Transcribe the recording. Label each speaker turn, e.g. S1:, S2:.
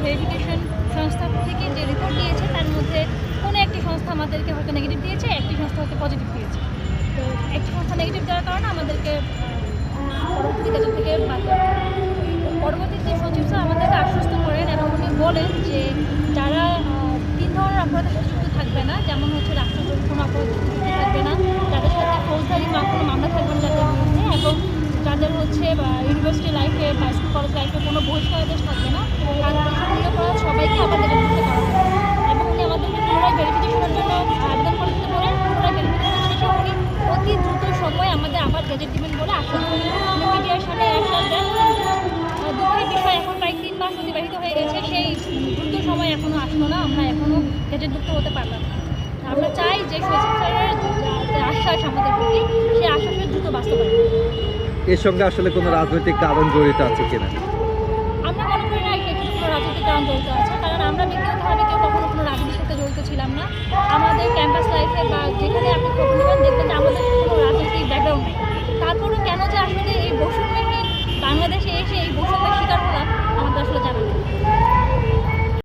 S1: Verification সংস্থা থেকে যে রিপোর্ট দিয়েছে তার মধ্যে কোনো একটি সংস্থা আমাদেরকে হয়তো নেগেটিভ দিয়েছে, একটি সংস্থা হয়তো পজিটিভ দিয়েছে। তো একটি সংস্থা নেগেটিভ দেওয়ার কারণে আমাদেরকে পরবর্তী গেজেট থেকে বাদ দেওয়া হয়। পরবর্তীতে সচিব স্যার আমাদেরকে আশ্বস্ত করেন এবং উনি বলেন যে যারা 3 ধরনের অপরাধের সাথে যুক্ত থাকবে না, যেমন হচ্ছে রাষ্ট্রদ্রোহী কোনো অপরাধের সাথে যুক্ত থাকবে না, যাদের সাথে ফৌজদারি কোনো মামলা থাকবে না যাদের বিরুদ্ধে, এবং যাদের হচ্ছে ইউনিভার্সিটি লাইফে বা স্কুল কলেজ লাইফে কোনো বহিষ্কারাদেশ থাকবে না, তাদের এইসব নিরপরাধ সবাইকে আমাদের মুক্ত করা হবে। এবং উনি আমাদেরকে পুনরায় ভেরিফিকেশনের জন্য আবেদন করতে বলেন। পুনরায় ভেরিফিকেশন শেষে উনি অতি দ্রুত সময়ে আমাদের আবার গেজেট দিবেন বলে আশ্বাস করেন। উনি মিডিয়ার সামনে আশ্বাস দেন। দুঃখের বিষয় এখন প্রায় 3 মাস অতিবাহিত হয়ে গেছে, সেই দ্রুত সময় এখনও আসলো না, আমরা এখনও গেজেটভুক্ত হতে পারলাম না। আমরা চাই যে সচিব স্যারের যে আশ্বাস আমাদের প্রতি, সেই আশ্বাসের দ্রুত বাস্তবায়ন।
S2: এর সঙ্গে আসলে কোনো রাজনৈতিক কারণ জড়িত আছে কিনা?
S1: আমরা মনে করি না এক্ষেত্রে কোনো রাজনৈতিক কারণ জড়িত আছে, কারণ আমরা ব্যক্তিগতভাবে কেউ কখনো কোনো রাজনীতির সাথে জড়িত ছিলাম না। আমাদের ক্যাম্পাস লাইফে বা যেখানে